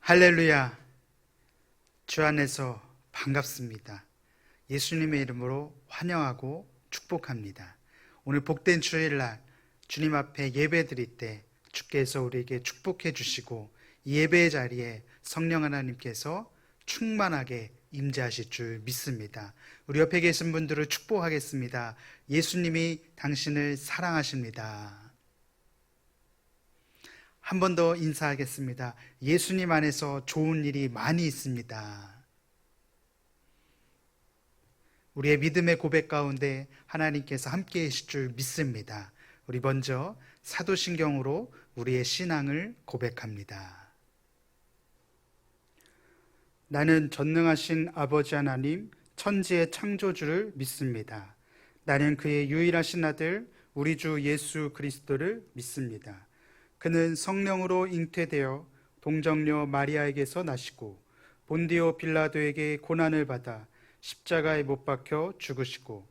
할렐루야. 주 안에서 반갑습니다. 예수님의 이름으로 환영하고 축복합니다. 오늘 복된 주일날 주님 앞에 예배 드릴 때 주께서 우리에게 축복해 주시고 이 예배의 자리에 성령 하나님께서 충만하게 임재하실 줄 믿습니다. 우리 옆에 계신 분들을 축복하겠습니다. 예수님이 당신을 사랑하십니다. 한 번 더 인사하겠습니다. 예수님 안에서 좋은 일이 많이 있습니다. 우리의 믿음의 고백 가운데 하나님께서 함께 계실 줄 믿습니다. 우리 먼저 사도신경으로 우리의 신앙을 고백합니다. 나는 전능하신 아버지 하나님, 천지의 창조주를 믿습니다. 나는 그의 유일하신 아들 우리 주 예수 그리스도를 믿습니다. 그는 성령으로 잉태되어 동정녀 마리아에게서 나시고 본디오 빌라도에게 고난을 받아 십자가에 못 박혀 죽으시고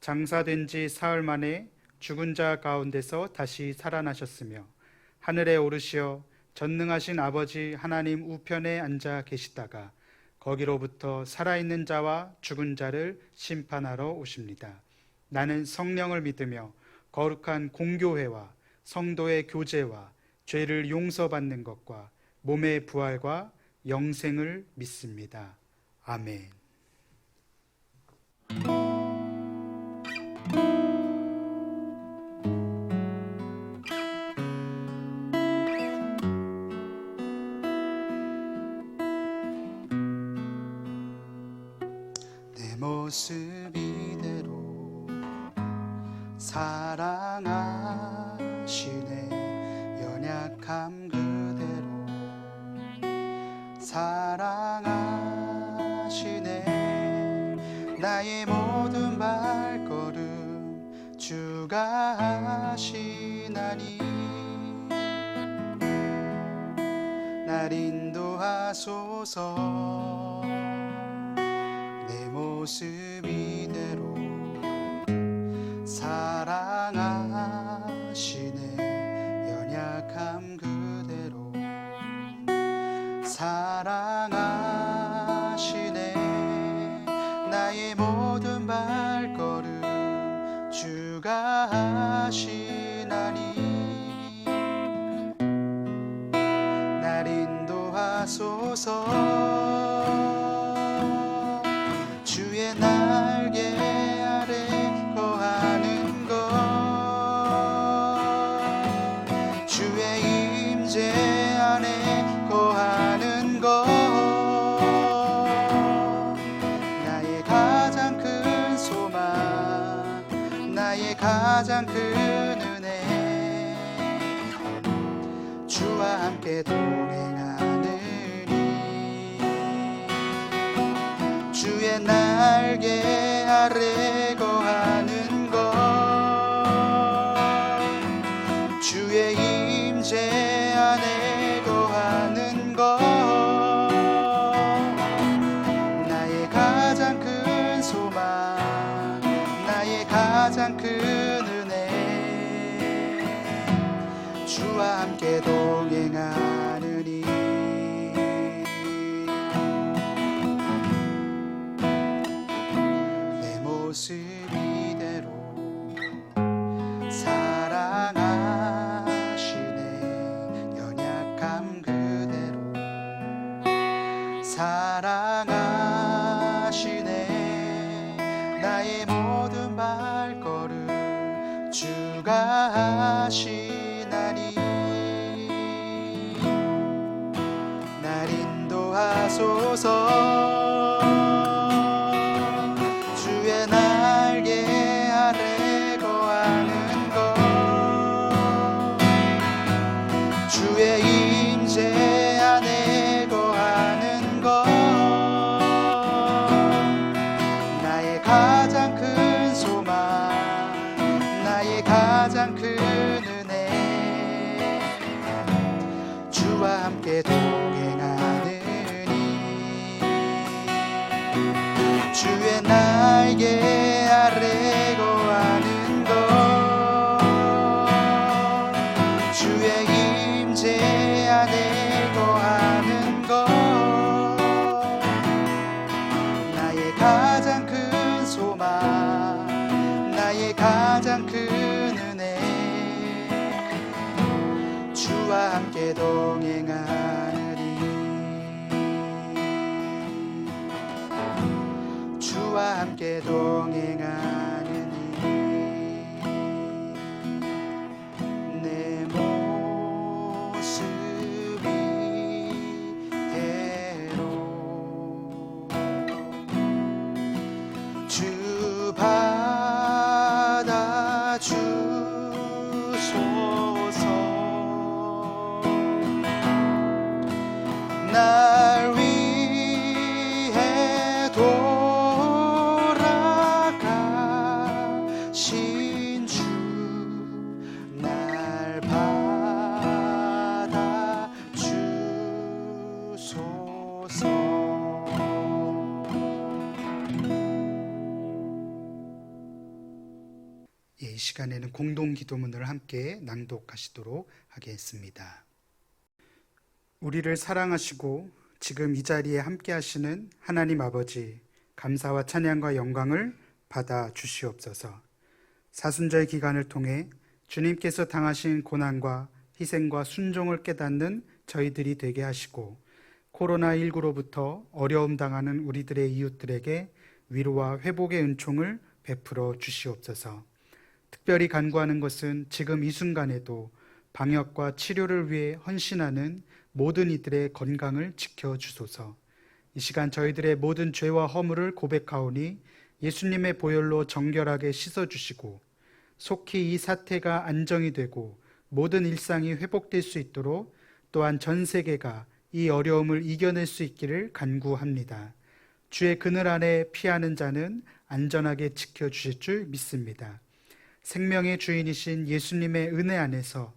장사된 지 사흘 만에 죽은 자 가운데서 다시 살아나셨으며 하늘에 오르시어 전능하신 아버지 하나님 우편에 앉아 계시다가 거기로부터 살아있는 자와 죽은 자를 심판하러 오십니다. 나는 성령을 믿으며 거룩한 공교회와 성도의 교제와 죄를 용서받는 것과 몸의 부활과 영생을 믿습니다. 아멘. 내 모습 이대로 사랑하시네. 연약함 그대로 사랑하시네. 나의 모든 발걸음 주가 하시나니 날 인도하소서. 내 모습 이대로 사랑하시네. 연약함 그대로 사랑하시네. 나의 모든 발걸음 주가 하시나니 날 인도하소서. 주의 날개 아래 거하는 것, 주의 임재 안에 거하는 것, 나의 가장 큰 소망, 나의 가장 큰 은혜, 주와 함께 동행하느니 주의 날개 아래 거하는 것, 주의 임재 안에 거하는 것, 나의 가장 큰 소망, 나의 가장 큰 은혜, 주와 함께 동행하느니 내 모습 이대로 사랑하시네. 연약함 그대로 사랑하시네. 나의 모든 발걸음 주가 하시나니 날 인도하소서. 주의 날개 아래 거하는 것, 주의 임재 안에 거하는 것, 나의 가장 큰 소망, 나의 가장 큰 은혜, 주와 함께 동행하느니 주의 날개 아래 거하는 것, 주의 임재 안에 거하는 것, 시간에는 공동 기도문을 함께 낭독하시도록 하겠습니다. 우리를 사랑하시고 지금 이 자리에 함께 하시는 하나님 아버지, 감사와 찬양과 영광을 받아 주시옵소서. 사순절 기간을 통해 주님께서 당하신 고난과 희생과 순종을 깨닫는 저희들이 되게 하시고, 코로나19로부터 어려움 당하는 우리들의 이웃들에게 위로와 회복의 은총을 베풀어 주시옵소서. 특별히 간구하는 것은 지금 이 순간에도 방역과 치료를 위해 헌신하는 모든 이들의 건강을 지켜주소서. 이 시간 저희들의 모든 죄와 허물을 고백하오니 예수님의 보혈로 정결하게 씻어주시고, 속히 이 사태가 안정이 되고 모든 일상이 회복될 수 있도록, 또한 전 세계가 이 어려움을 이겨낼 수 있기를 간구합니다. 주의 그늘 안에 피하는 자는 안전하게 지켜주실 줄 믿습니다. 생명의 주인이신 예수님의 은혜 안에서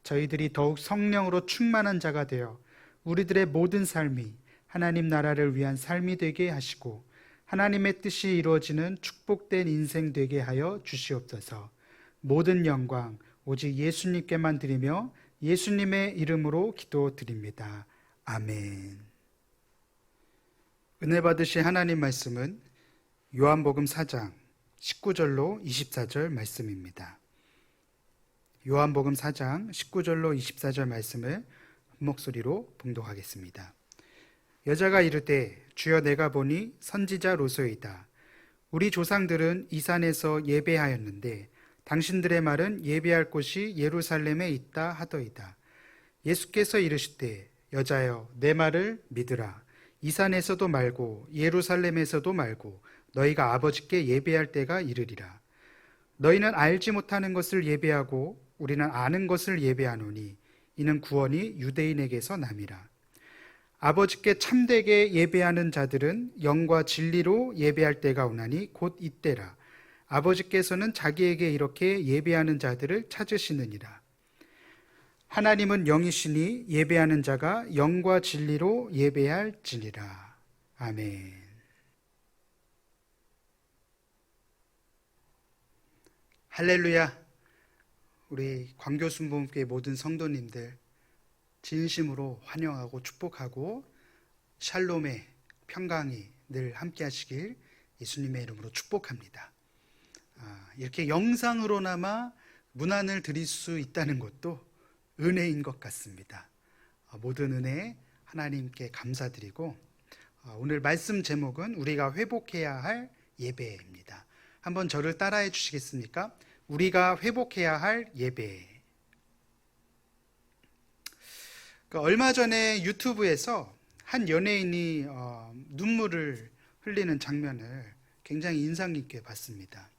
저희들이 더욱 성령으로 충만한 자가 되어 우리들의 모든 삶이 하나님 나라를 위한 삶이 되게 하시고, 하나님의 뜻이 이루어지는 축복된 인생 되게 하여 주시옵소서. 모든 영광 오직 예수님께만 드리며 예수님의 이름으로 기도드립니다. 아멘. 은혜 받으실 하나님 말씀은 요한복음 4장 19절로 24절 말씀입니다. 요한복음 4장 19절로 24절 말씀을 한 목소리로 봉독하겠습니다. 여자가 이르되 주여 내가 보니 선지자로소이다. 우리 조상들은 이 산에서 예배하였는데 당신들의 말은 예배할 곳이 예루살렘에 있다 하더이다. 예수께서 이르시되 여자여 내 말을 믿으라. 이 산에서도 말고 예루살렘에서도 말고 너희가 아버지께 예배할 때가 이르리라. 너희는 알지 못하는 것을 예배하고 우리는 아는 것을 예배하노니 이는 구원이 유대인에게서 남이라. 아버지께 참되게 예배하는 자들은 영과 진리로 예배할 때가 오나니 곧 이때라. 아버지께서는 자기에게 이렇게 예배하는 자들을 찾으시느니라. 하나님은 영이시니 예배하는 자가 영과 진리로 예배할지니라. 아멘. 할렐루야. 우리 광교순복음교회 모든 성도님들 진심으로 환영하고 축복하고 샬롬의 평강이 늘 함께 하시길 예수님의 이름으로 축복합니다. 이렇게 영상으로나마 문안을 드릴 수 있다는 것도 은혜인 것 같습니다. 모든 은혜 하나님께 감사드리고, 오늘 말씀 제목은 우리가 회복해야 할 예배입니다. 한번 저를 따라해 주시겠습니까? 우리가 회복해야 할 예배. 얼마 전에 유튜브에서 한 연예인이 눈물을 흘리는 장면을 굉장히 인상 깊게 봤습니다.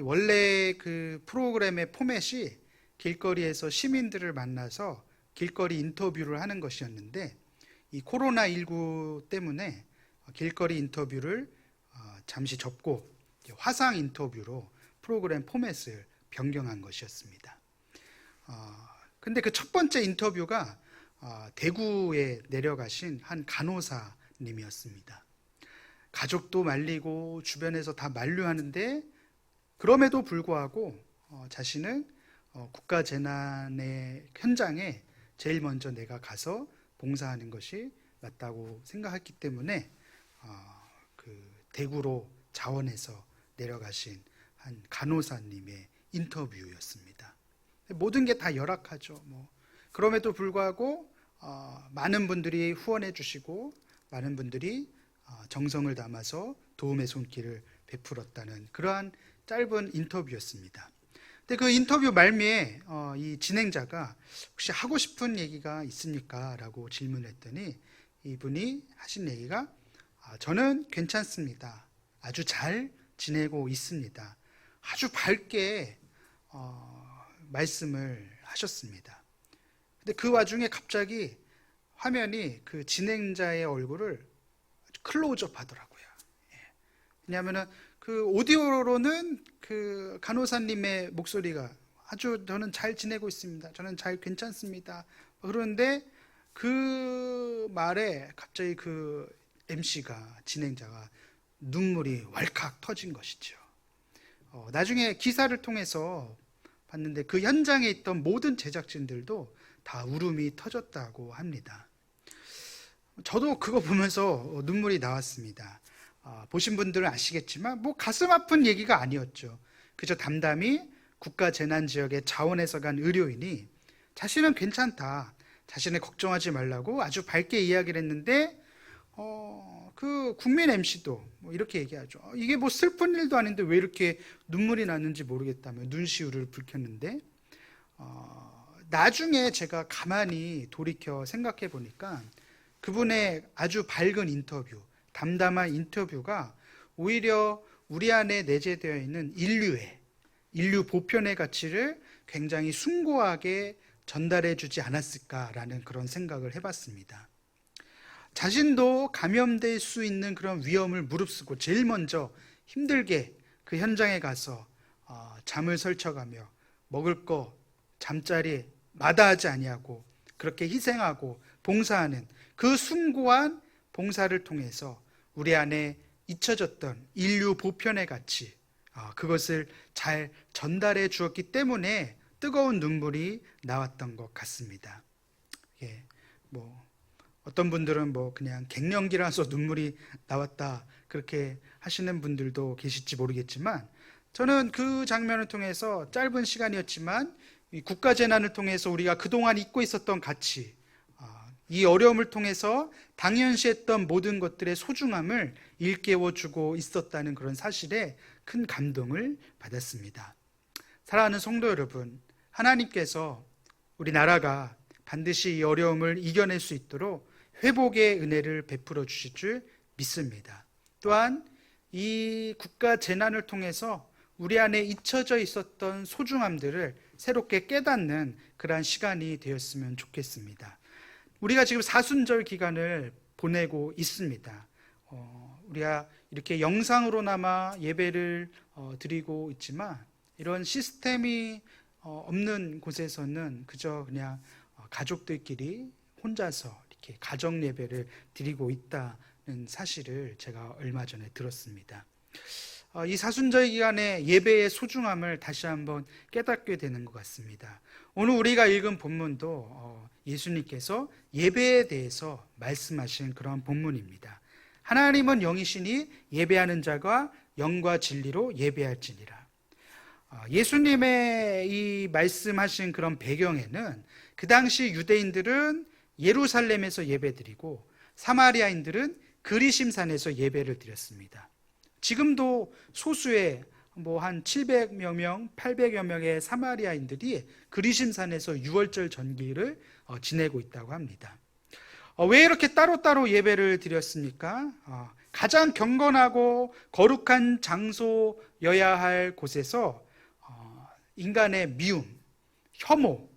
원래 그 프로그램의 포맷이 길거리에서 시민들을 만나서 길거리 인터뷰를 하는 것이었는데, 이 코로나19 때문에 길거리 인터뷰를 잠시 접고 화상 인터뷰로 프로그램 포맷을 변경한 것이었습니다. 근데 그 첫 번째 인터뷰가 대구에 내려가신 한 간호사님이었습니다. 가족도 말리고 주변에서 다 만류하는데 그럼에도 불구하고 자신은 국가재난의 현장에 제일 먼저 내가 가서 봉사하는 것이 맞다고 생각했기 때문에 그 대구로 자원해서 내려가신 한 간호사님의 인터뷰였습니다. 모든 게 다 열악하죠. 그럼에도 불구하고 많은 분들이 후원해 주시고 많은 분들이 정성을 담아서 도움의 손길을 베풀었다는 그러한 짧은 인터뷰였습니다. 근데 그 인터뷰 말미에 이 진행자가 혹시 하고 싶은 얘기가 있습니까? 라고 질문했더니 이분이 하신 얘기가 저는 괜찮습니다. 아주 잘 지내고 있습니다. 아주 밝게 말씀을 하셨습니다. 근데 그 와중에 갑자기 화면이 그 진행자의 얼굴을 클로즈업 하더라고요. 왜냐하면 그 오디오로는 그 간호사님의 목소리가 아주 저는 잘 지내고 있습니다. 저는 잘 괜찮습니다. 그런데 그 말에 갑자기 그 MC가 진행자가 눈물이 왈칵 터진 것이죠. 나중에 기사를 통해서 봤는데 그 현장에 있던 모든 제작진들도 다 울음이 터졌다고 합니다. 저도 그거 보면서 눈물이 나왔습니다. 보신 분들은 아시겠지만 뭐 가슴 아픈 얘기가 아니었죠. 그저 담담히 국가재난지역의 자원에서 간 의료인이 자신은 괜찮다, 자신을 걱정하지 말라고 아주 밝게 이야기를 했는데 그 국민 MC도 뭐 이렇게 얘기하죠. 이게 뭐 슬픈 일도 아닌데 왜 이렇게 눈물이 나는지 모르겠다며 눈시울을 붉혔는데 나중에 제가 가만히 돌이켜 생각해 보니까 그분의 아주 밝은 인터뷰, 담담한 인터뷰가 오히려 우리 안에 내재되어 있는 인류 보편의 가치를 굉장히 숭고하게 전달해 주지 않았을까라는 그런 생각을 해봤습니다. 자신도 감염될 수 있는 그런 위험을 무릅쓰고 제일 먼저 힘들게 그 현장에 가서 잠을 설쳐가며 먹을 거 잠자리 마다하지 아니하고 그렇게 희생하고 봉사하는 그 숭고한 봉사를 통해서 우리 안에 잊혀졌던 인류 보편의 가치, 그것을 잘 전달해 주었기 때문에 뜨거운 눈물이 나왔던 것 같습니다. 예, 뭐 어떤 분들은 뭐 그냥 갱년기라서 눈물이 나왔다 그렇게 하시는 분들도 계실지 모르겠지만 저는 그 장면을 통해서 짧은 시간이었지만 이 국가재난을 통해서 우리가 그동안 잊고 있었던 가치, 이 어려움을 통해서 당연시했던 모든 것들의 소중함을 일깨워주고 있었다는 그런 사실에 큰 감동을 받았습니다. 사랑하는 성도 여러분, 하나님께서 우리나라가 반드시 이 어려움을 이겨낼 수 있도록 회복의 은혜를 베풀어 주실 줄 믿습니다. 또한 이 국가 재난을 통해서 우리 안에 잊혀져 있었던 소중함들을 새롭게 깨닫는 그러한 시간이 되었으면 좋겠습니다. 우리가 지금 사순절 기간을 보내고 있습니다. 우리가 이렇게 영상으로나마 예배를 드리고 있지만 이런 시스템이 없는 곳에서는 그저 그냥 가족들끼리 혼자서 이렇게 가정 예배를 드리고 있다는 사실을 제가 얼마 전에 들었습니다. 이 사순절 기간의 예배의 소중함을 다시 한번 깨닫게 되는 것 같습니다. 오늘 우리가 읽은 본문도 예수님께서 예배에 대해서 말씀하신 그런 본문입니다. 하나님은 영이시니 예배하는 자가 영과 진리로 예배할지니라. 예수님의 이 말씀하신 그런 배경에는 그 당시 유대인들은 예루살렘에서 예배드리고 사마리아인들은 그리심산에서 예배를 드렸습니다. 지금도 소수의 뭐 한 700여 명, 800여 명의 사마리아인들이 그리심산에서 유월절 전기를 지내고 있다고 합니다. 왜 이렇게 따로따로 예배를 드렸습니까? 가장 경건하고 거룩한 장소여야 할 곳에서 인간의 미움, 혐오,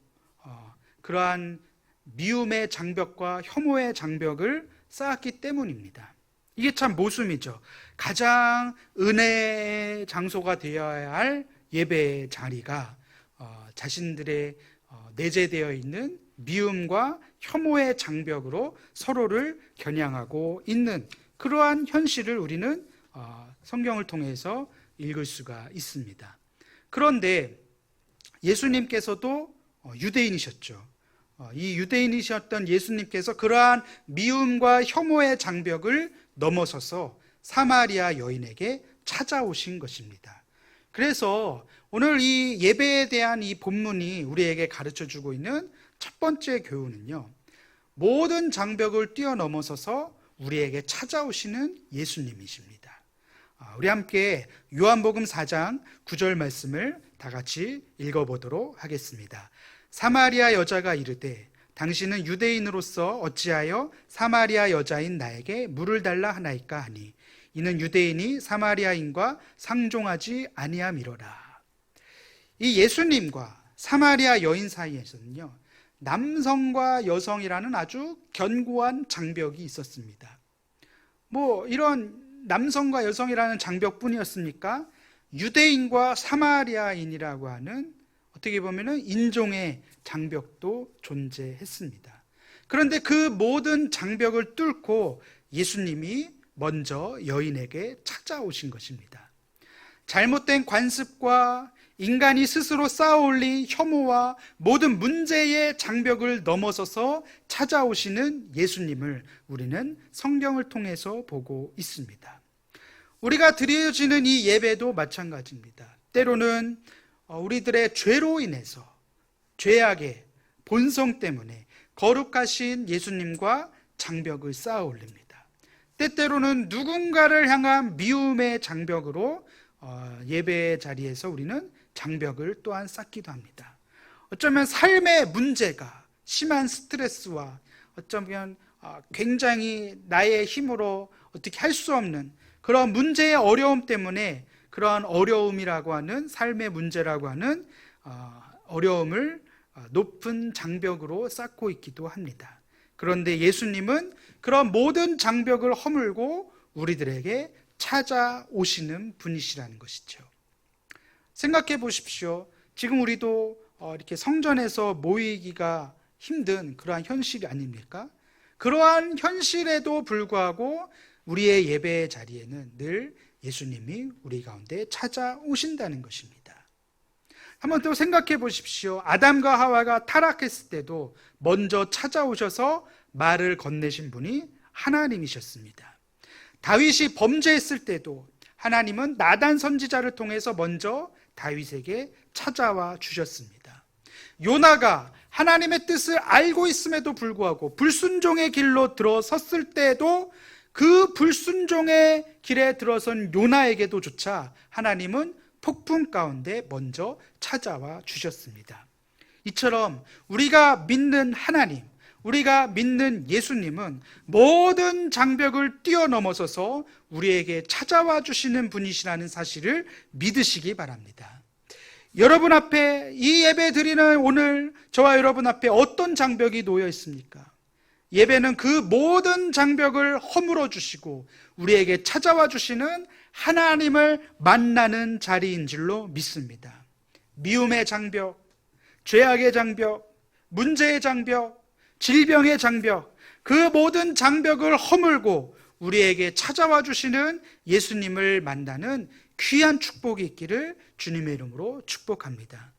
그러한 미움의 장벽과 혐오의 장벽을 쌓았기 때문입니다. 이게 참 모순이죠. 가장 은혜의 장소가 되어야 할 예배의 자리가 자신들의 내재되어 있는 미움과 혐오의 장벽으로 서로를 겨냥하고 있는 그러한 현실을 우리는 성경을 통해서 읽을 수가 있습니다. 그런데 예수님께서도 유대인이셨죠. 이 유대인이셨던 예수님께서 그러한 미움과 혐오의 장벽을 넘어서서 사마리아 여인에게 찾아오신 것입니다. 그래서 오늘 이 예배에 대한 이 본문이 우리에게 가르쳐주고 있는 첫 번째 교훈은요, 모든 장벽을 뛰어넘어서서 우리에게 찾아오시는 예수님이십니다. 우리 함께 요한복음 4장 9절 말씀을 다 같이 읽어보도록 하겠습니다. 사마리아 여자가 이르되 당신은 유대인으로서 어찌하여 사마리아 여자인 나에게 물을 달라 하나이까 하니 이는 유대인이 사마리아인과 상종하지 아니함이로라. 이 예수님과 사마리아 여인 사이에서는요, 남성과 여성이라는 아주 견고한 장벽이 있었습니다. 뭐 이런 남성과 여성이라는 장벽뿐이었습니까? 유대인과 사마리아인이라고 하는 어떻게 보면은 인종의 장벽도 존재했습니다. 그런데 그 모든 장벽을 뚫고 예수님이 먼저 여인에게 찾아오신 것입니다. 잘못된 관습과 인간이 스스로 쌓아올린 혐오와 모든 문제의 장벽을 넘어서서 찾아오시는 예수님을 우리는 성경을 통해서 보고 있습니다. 우리가 드려지는 이 예배도 마찬가지입니다. 때로는 우리들의 죄로 인해서, 죄악의 본성 때문에 거룩하신 예수님과 장벽을 쌓아 올립니다. 때때로는 누군가를 향한 미움의 장벽으로 예배의 자리에서 우리는 장벽을 또한 쌓기도 합니다. 어쩌면 삶의 문제가 심한 스트레스와 어쩌면 굉장히 나의 힘으로 어떻게 할 수 없는 그런 문제의 어려움 때문에 그러한 어려움이라고 하는 삶의 문제라고 하는 어려움을 높은 장벽으로 쌓고 있기도 합니다. 그런데 예수님은 그런 모든 장벽을 허물고 우리들에게 찾아오시는 분이시라는 것이죠. 생각해 보십시오. 지금 우리도 이렇게 성전에서 모이기가 힘든 그러한 현실이 아닙니까? 그러한 현실에도 불구하고 우리의 예배의 자리에는 늘 예수님이 우리 가운데 찾아오신다는 것입니다. 한번 또 생각해 보십시오. 아담과 하와가 타락했을 때도 먼저 찾아오셔서 말을 건네신 분이 하나님이셨습니다. 다윗이 범죄했을 때도 하나님은 나단 선지자를 통해서 먼저 다윗에게 찾아와 주셨습니다. 요나가 하나님의 뜻을 알고 있음에도 불구하고 불순종의 길로 들어섰을 때도 그 불순종의 길에 들어선 요나에게도 조차 하나님은 폭풍 가운데 먼저 찾아와 주셨습니다. 이처럼 우리가 믿는 하나님, 우리가 믿는 예수님은 모든 장벽을 뛰어넘어서서 우리에게 찾아와 주시는 분이시라는 사실을 믿으시기 바랍니다. 여러분 앞에 이 예배 드리는 오늘 저와 여러분 앞에 어떤 장벽이 놓여 있습니까? 예배는 그 모든 장벽을 허물어 주시고 우리에게 찾아와 주시는 하나님을 만나는 자리인 줄로 믿습니다. 미움의 장벽, 죄악의 장벽, 문제의 장벽, 질병의 장벽, 그 모든 장벽을 허물고 우리에게 찾아와 주시는 예수님을 만나는 귀한 축복이 있기를 주님의 이름으로 축복합니다.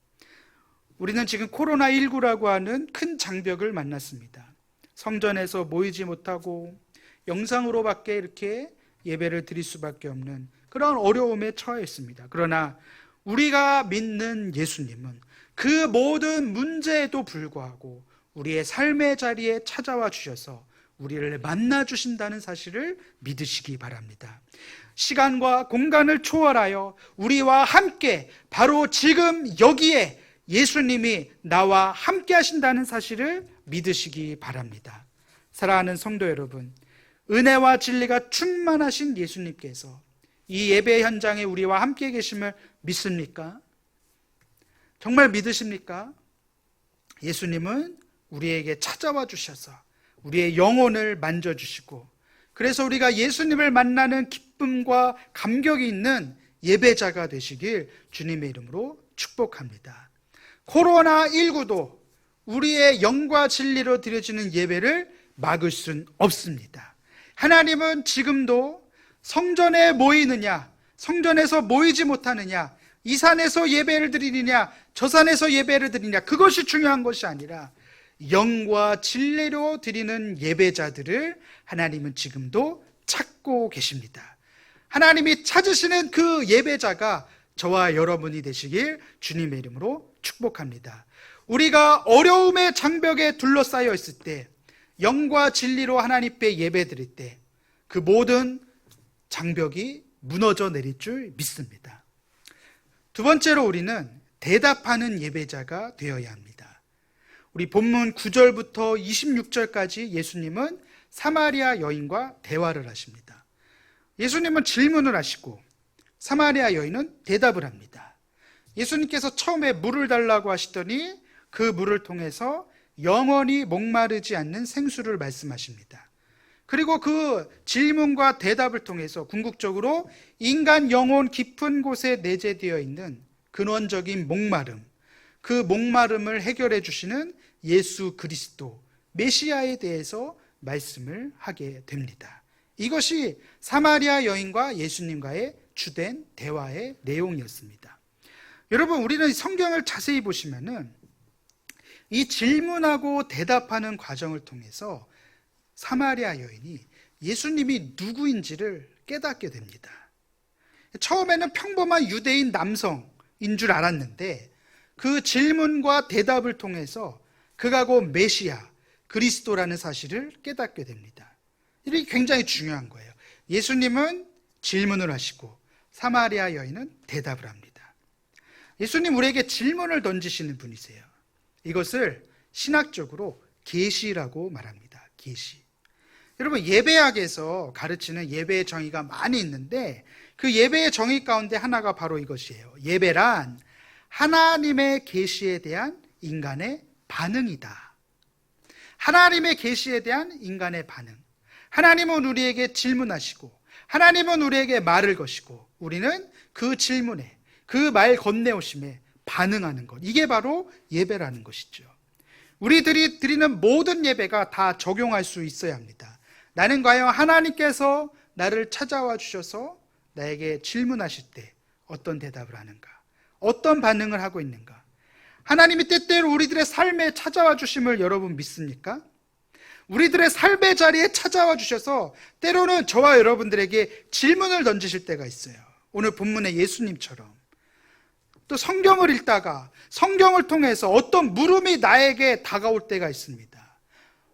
우리는 지금 코로나19라고 하는 큰 장벽을 만났습니다. 성전에서 모이지 못하고 영상으로밖에 이렇게 예배를 드릴 수밖에 없는 그런 어려움에 처해 있습니다. 그러나 우리가 믿는 예수님은 그 모든 문제에도 불구하고 우리의 삶의 자리에 찾아와 주셔서 우리를 만나 주신다는 사실을 믿으시기 바랍니다. 시간과 공간을 초월하여 우리와 함께 바로 지금 여기에 예수님이 나와 함께 하신다는 사실을 믿으시기 바랍니다. 사랑하는 성도 여러분, 은혜와 진리가 충만하신 예수님께서 이 예배 현장에 우리와 함께 계심을 믿습니까? 정말 믿으십니까? 예수님은 우리에게 찾아와 주셔서 우리의 영혼을 만져주시고 그래서 우리가 예수님을 만나는 기쁨과 감격이 있는 예배자가 되시길 주님의 이름으로 축복합니다. 코로나19도 우리의 영과 진리로 드려지는 예배를 막을 수는 없습니다. 하나님은 지금도 성전에 모이느냐, 성전에서 모이지 못하느냐, 이 산에서 예배를 드리느냐, 저 산에서 예배를 드리느냐, 그것이 중요한 것이 아니라 영과 진리로 드리는 예배자들을 하나님은 지금도 찾고 계십니다. 하나님이 찾으시는 그 예배자가 저와 여러분이 되시길 주님의 이름으로 축복합니다. 우리가 어려움의 장벽에 둘러싸여 있을 때, 영과 진리로 하나님께 예배 드릴 때 그 모든 장벽이 무너져 내릴 줄 믿습니다. 두 번째로 우리는 대답하는 예배자가 되어야 합니다. 우리 본문 9절부터 26절까지 예수님은 사마리아 여인과 대화를 하십니다. 예수님은 질문을 하시고 사마리아 여인은 대답을 합니다. 예수님께서 처음에 물을 달라고 하시더니 그 물을 통해서 영원히 목마르지 않는 생수를 말씀하십니다. 그리고 그 질문과 대답을 통해서 궁극적으로 인간 영혼 깊은 곳에 내재되어 있는 근원적인 목마름, 그 목마름을 해결해 주시는 예수 그리스도 메시아에 대해서 말씀을 하게 됩니다. 이것이 사마리아 여인과 예수님과의 주된 대화의 내용이었습니다. 여러분, 우리는 성경을 자세히 보시면은 이 질문하고 대답하는 과정을 통해서 사마리아 여인이 예수님이 누구인지를 깨닫게 됩니다. 처음에는 평범한 유대인 남성인 줄 알았는데 그 질문과 대답을 통해서 그가 곧 메시아, 그리스도라는 사실을 깨닫게 됩니다. 이게 굉장히 중요한 거예요. 예수님은 질문을 하시고 사마리아 여인은 대답을 합니다. 예수님 우리에게 질문을 던지시는 분이세요. 이것을 신학적으로 계시라고 말합니다. 계시. 여러분, 예배학에서 가르치는 예배의 정의가 많이 있는데 그 예배의 정의 가운데 하나가 바로 이것이에요. 예배란 하나님의 계시에 대한 인간의 반응이다. 하나님의 계시에 대한 인간의 반응. 하나님은 우리에게 질문하시고 하나님은 우리에게 말을 거시고 우리는 그 질문에, 그 말 건네오심에 반응하는 것. 이게 바로 예배라는 것이죠. 우리들이 드리는 모든 예배가 다 적용할 수 있어야 합니다. 나는 과연 하나님께서 나를 찾아와 주셔서 나에게 질문하실 때 어떤 대답을 하는가? 어떤 반응을 하고 있는가? 하나님이 때때로 우리들의 삶에 찾아와 주심을 여러분 믿습니까? 우리들의 삶의 자리에 찾아와 주셔서 때로는 저와 여러분들에게 질문을 던지실 때가 있어요. 오늘 본문의 예수님처럼. 또 성경을 읽다가 성경을 통해서 어떤 물음이 나에게 다가올 때가 있습니다.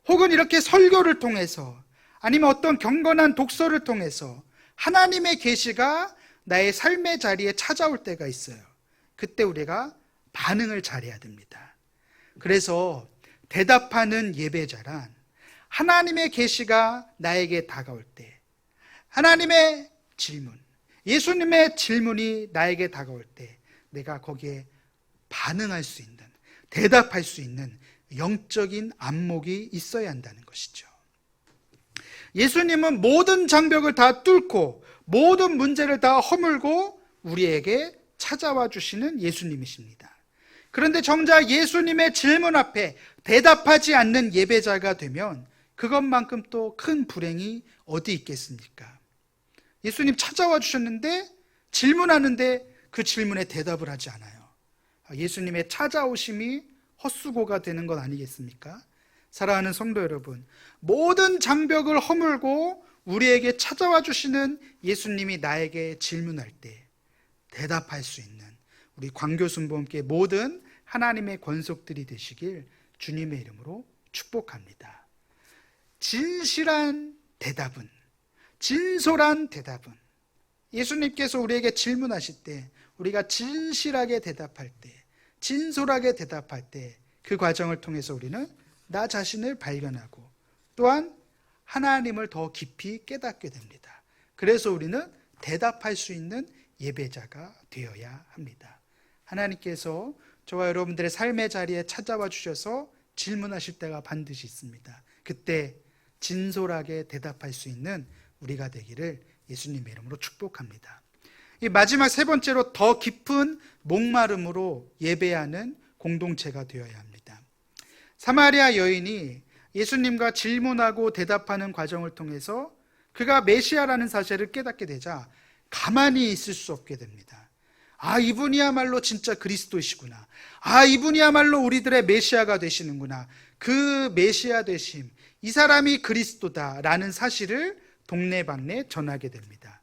혹은 이렇게 설교를 통해서 아니면 어떤 경건한 독서를 통해서 하나님의 계시가 나의 삶의 자리에 찾아올 때가 있어요. 그때 우리가 반응을 잘해야 됩니다. 그래서 대답하는 예배자란 하나님의 계시가 나에게 다가올 때, 하나님의 질문, 예수님의 질문이 나에게 다가올 때 내가 거기에 반응할 수 있는, 대답할 수 있는 영적인 안목이 있어야 한다는 것이죠. 예수님은 모든 장벽을 다 뚫고 모든 문제를 다 허물고 우리에게 찾아와 주시는 예수님이십니다. 그런데 정작 예수님의 질문 앞에 대답하지 않는 예배자가 되면 그것만큼 또 큰 불행이 어디 있겠습니까? 예수님 찾아와 주셨는데 질문하는데 그 질문에 대답을 하지 않아요. 예수님의 찾아오심이 헛수고가 되는 것 아니겠습니까? 사랑하는 성도 여러분, 모든 장벽을 허물고 우리에게 찾아와 주시는 예수님이 나에게 질문할 때 대답할 수 있는 우리 광교순복음교회 모든 하나님의 권속들이 되시길 주님의 이름으로 축복합니다. 진실한 대답은, 진솔한 대답은 예수님께서 우리에게 질문하실 때 우리가 진실하게 대답할 때, 진솔하게 대답할 때 그 과정을 통해서 우리는 나 자신을 발견하고 또한 하나님을 더 깊이 깨닫게 됩니다. 그래서 우리는 대답할 수 있는 예배자가 되어야 합니다. 하나님께서 저와 여러분들의 삶의 자리에 찾아와 주셔서 질문하실 때가 반드시 있습니다. 그때 진솔하게 대답할 수 있는 우리가 되기를 예수님의 이름으로 축복합니다. 이 마지막 세 번째로 더 깊은 목마름으로 예배하는 공동체가 되어야 합니다. 사마리아 여인이 예수님과 질문하고 대답하는 과정을 통해서 그가 메시아라는 사실을 깨닫게 되자 가만히 있을 수 없게 됩니다. 아, 이분이야말로 진짜 그리스도이시구나. 아, 이분이야말로 우리들의 메시아가 되시는구나. 그 메시아 되심, 이 사람이 그리스도다라는 사실을 동네방네 전하게 됩니다.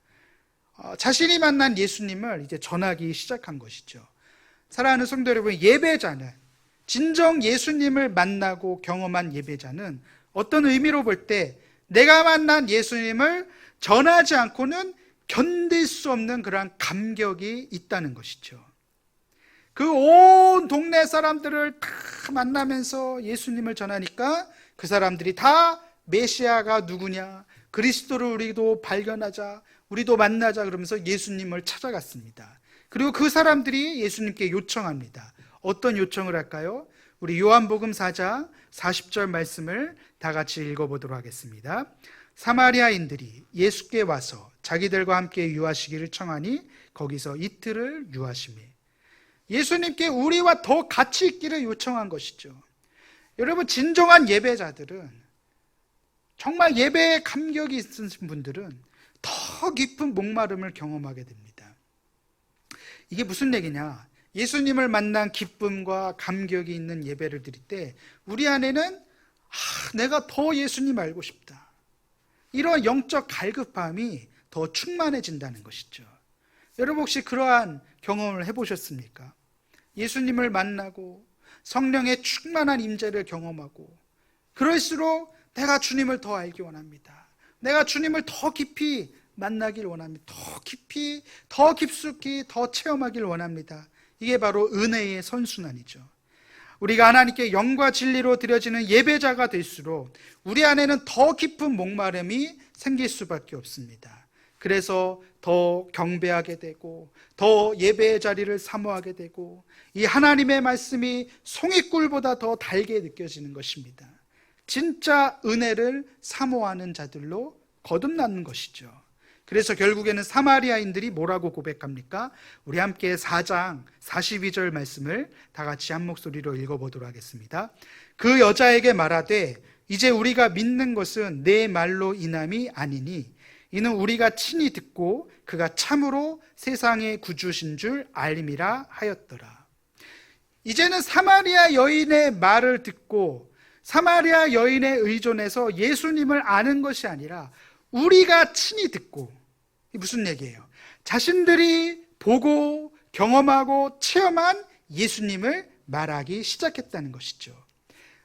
자신이 만난 예수님을 이제 전하기 시작한 것이죠. 사랑하는 성도 여러분, 예배자는, 진정 예수님을 만나고 경험한 예배자는 어떤 의미로 볼 때 내가 만난 예수님을 전하지 않고는 견딜 수 없는 그러한 감격이 있다는 것이죠. 그 온 동네 사람들을 다 만나면서 예수님을 전하니까 그 사람들이 다 메시아가 누구냐, 그리스도를 우리도 발견하자, 우리도 만나자 그러면서 예수님을 찾아갔습니다. 그리고 그 사람들이 예수님께 요청합니다. 어떤 요청을 할까요? 우리 요한복음 4장 40절 말씀을 다 같이 읽어보도록 하겠습니다. 사마리아인들이 예수께 와서 자기들과 함께 유하시기를 청하니 거기서 이틀을 유하시매. 예수님께 우리와 더 같이 있기를 요청한 것이죠. 여러분, 진정한 예배자들은 정말 예배에 감격이 있으신 분들은 더 깊은 목마름을 경험하게 됩니다. 이게 무슨 얘기냐? 예수님을 만난 기쁨과 감격이 있는 예배를 드릴 때 우리 안에는 내가 더 예수님 알고 싶다, 이런 영적 갈급함이 더 충만해진다는 것이죠. 여러분 혹시 그러한 경험을 해보셨습니까? 예수님을 만나고 성령의 충만한 임재를 경험하고 그럴수록 내가 주님을 더 알기 원합니다. 내가 주님을 더 깊이 만나길 원합니다. 더 깊이, 더 깊숙이, 더 체험하길 원합니다. 이게 바로 은혜의 선순환이죠. 우리가 하나님께 영과 진리로 드려지는 예배자가 될수록 우리 안에는 더 깊은 목마름이 생길 수밖에 없습니다. 그래서 더 경배하게 되고 더 예배의 자리를 사모하게 되고 이 하나님의 말씀이 송이꿀보다 더 달게 느껴지는 것입니다. 진짜 은혜를 사모하는 자들로 거듭나는 것이죠. 그래서 결국에는 사마리아인들이 뭐라고 고백합니까? 우리 함께 4장 42절 말씀을 다 같이 한 목소리로 읽어보도록 하겠습니다. 그 여자에게 말하되 이제 우리가 믿는 것은 내 말로 인함이 아니니 이는 우리가 친히 듣고 그가 참으로 세상의 구주신 줄 알림이라 하였더라. 이제는 사마리아 여인의 말을 듣고 사마리아 여인에 의존해서 예수님을 아는 것이 아니라 우리가 친히 듣고, 이게 무슨 얘기예요? 자신들이 보고 경험하고 체험한 예수님을 말하기 시작했다는 것이죠.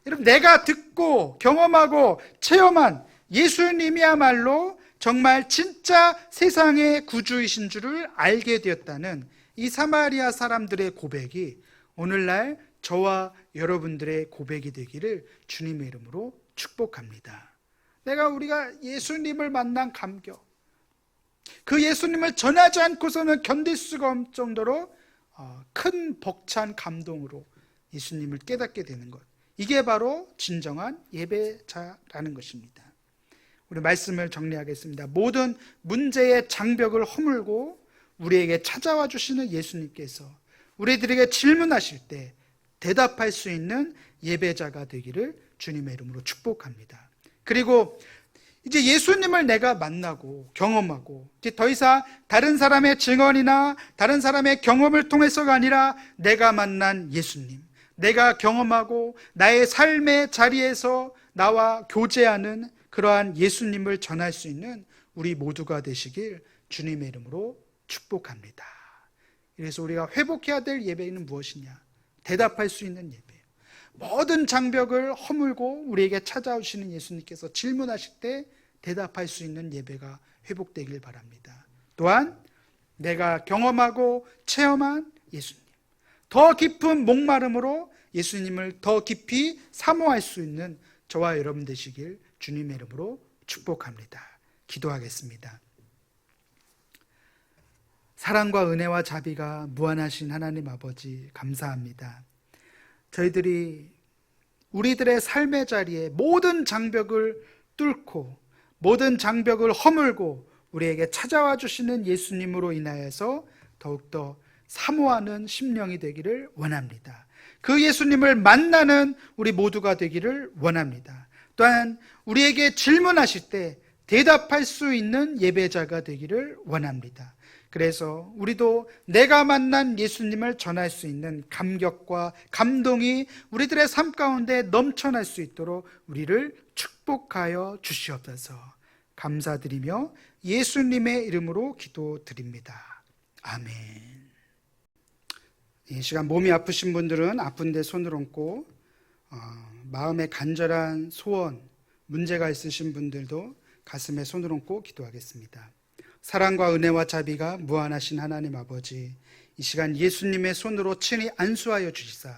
여러분, 내가 듣고 경험하고 체험한 예수님이야말로 정말 진짜 세상의 구주이신 줄을 알게 되었다는 이 사마리아 사람들의 고백이 오늘날 저와 여러분들의 고백이 되기를 주님의 이름으로 축복합니다. 우리가 예수님을 만난 감격, 그 예수님을 전하지 않고서는 견딜 수가 없을 정도로 큰 벅찬 감동으로 예수님을 깨닫게 되는 것, 이게 바로 진정한 예배자라는 것입니다. 우리 말씀을 정리하겠습니다. 모든 문제의 장벽을 허물고 우리에게 찾아와 주시는 예수님께서 우리들에게 질문하실 때 대답할 수 있는 예배자가 되기를 주님의 이름으로 축복합니다. 그리고 이제 예수님을 내가 만나고 경험하고 이제 더 이상 다른 사람의 증언이나 다른 사람의 경험을 통해서가 아니라 내가 만난 예수님, 내가 경험하고 나의 삶의 자리에서 나와 교제하는 그러한 예수님을 전할 수 있는 우리 모두가 되시길 주님의 이름으로 축복합니다. 그래서 우리가 회복해야 될 예배는 무엇이냐? 대답할 수 있는 예배. 모든 장벽을 허물고 우리에게 찾아오시는 예수님께서 질문하실 때 대답할 수 있는 예배가 회복되길 바랍니다. 또한 내가 경험하고 체험한 예수님, 더 깊은 목마름으로 예수님을 더 깊이 사모할 수 있는 저와 여러분 되시길 주님의 이름으로 축복합니다. 기도하겠습니다. 사랑과 은혜와 자비가 무한하신 하나님 아버지, 감사합니다. 저희들이 우리들의 삶의 자리에 모든 장벽을 뚫고 모든 장벽을 허물고 우리에게 찾아와 주시는 예수님으로 인하여서 더욱더 사모하는 심령이 되기를 원합니다. 그 예수님을 만나는 우리 모두가 되기를 원합니다. 또한 우리에게 질문하실 때 대답할 수 있는 예배자가 되기를 원합니다. 그래서 우리도 내가 만난 예수님을 전할 수 있는 감격과 감동이 우리들의 삶 가운데 넘쳐날 수 있도록 우리를 축복하여 주시옵소서. 감사드리며 예수님의 이름으로 기도드립니다. 아멘. 이 시간 몸이 아프신 분들은 아픈데 손을 얹고, 마음에 간절한 소원, 문제가 있으신 분들도 가슴에 손을 얹고 기도하겠습니다. 사랑과 은혜와 자비가 무한하신 하나님 아버지, 이 시간 예수님의 손으로 친히 안수하여 주시사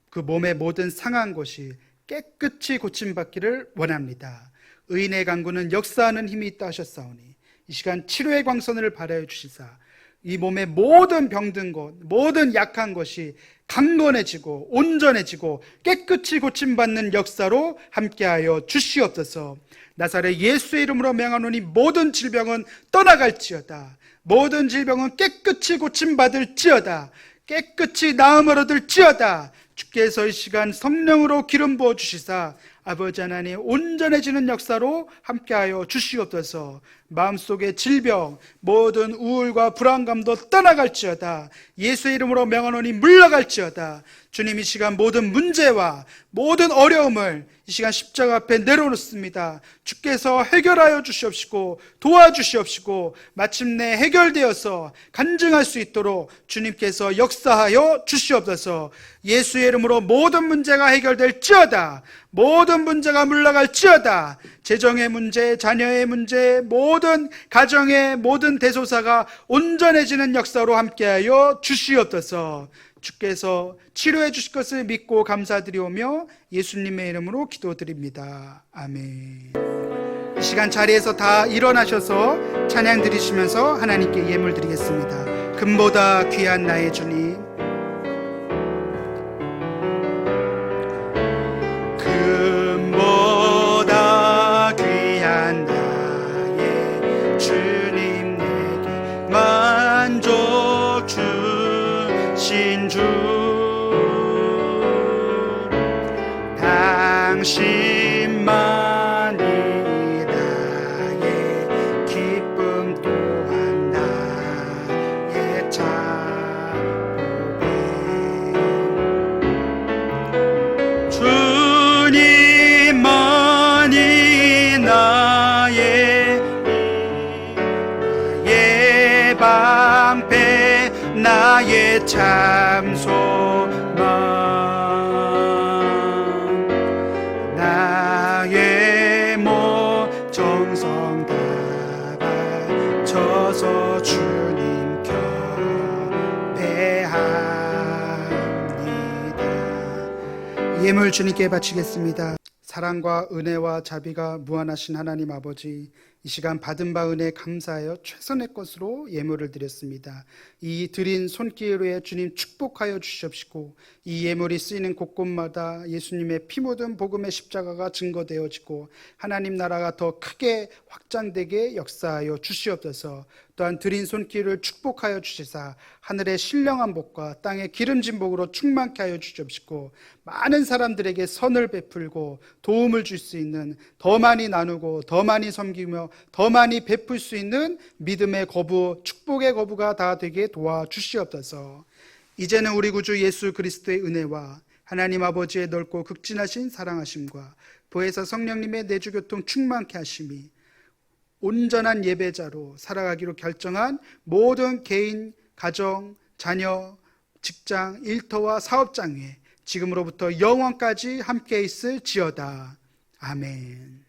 그 몸의 모든 상한 곳이 깨끗이 고침받기를 원합니다. 의인의 강구는 역사하는 힘이 있다 하셨사오니 이 시간 치료의 광선을 발하여 주시사 이 몸의 모든 병든 것, 모든 약한 것이 강건해지고 온전해지고 깨끗이 고침받는 역사로 함께하여 주시옵소서. 나사렛 예수의 이름으로 명하노니 모든 질병은 떠나갈지어다. 모든 질병은 깨끗이 고침받을지어다. 깨끗이 나음을 얻을지어다. 주께서 이 시간 성령으로 기름 부어주시사 아버지 하나님 온전해지는 역사로 함께하여 주시옵소서. 마음속의 질병, 모든 우울과 불안감도 떠나갈지어다. 예수의 이름으로 명하노니 물러갈지어다. 주님, 이 시간 모든 문제와 모든 어려움을 이 시간 십자가 앞에 내려놓습니다. 주께서 해결하여 주시옵시고 도와주시옵시고 마침내 해결되어서 간증할 수 있도록 주님께서 역사하여 주시옵소서. 예수의 이름으로 모든 문제가 해결될지어다. 모든 문제가 물러갈지어다. 재정의 문제, 자녀의 문제, 모든 가정의 모든 대소사가 온전해지는 역사로 함께하여 주시옵소서. 주께서 치료해 주실 것을 믿고 감사드리오며 예수님의 이름으로 기도드립니다. 아멘. 이 시간 자리에서 다 일어나셔서 찬양 드리시면서 하나님께 예물 드리겠습니다. 금보다 귀한 나의 주님, 금보다 귀한 나의 주님, 내게 만족 주신 주, 당신만이 나의 기쁨 또한 나의 자부배. 주님만이 나의 방패, 나의 참 소망, 나의 몸 정성 다 바쳐서 주님 경배합니다. 예물 주님께 바치겠습니다. 사랑과 은혜와 자비가 무한하신 하나님 아버지, 이 시간 받은 바 은혜 감사하여 최선의 것으로 예물을 드렸습니다. 이 드린 손길에 주님 축복하여 주시옵시고, 이 예물이 쓰이는 곳곳마다 예수님의 피 묻은 복음의 십자가가 증거되어지고 하나님 나라가 더 크게 확장되게 역사하여 주시옵소서. 또한 드린 손길을 축복하여 주시사 하늘의 신령한 복과 땅의 기름진 복으로 충만케 하여 주시옵시고, 많은 사람들에게 선을 베풀고 도움을 줄 수 있는, 더 많이 나누고 더 많이 섬기며 더 많이 베풀 수 있는 믿음의 거부, 축복의 거부가 다 되게 도와주시옵소서. 이제는 우리 구주 예수 그리스도의 은혜와 하나님 아버지의 넓고 극진하신 사랑하심과 보혜사 성령님의 내주교통 충만케 하심이 온전한 예배자로 살아가기로 결정한 모든 개인, 가정, 자녀, 직장, 일터와 사업장 위에 지금으로부터 영원까지 함께 있을지어다. 아멘.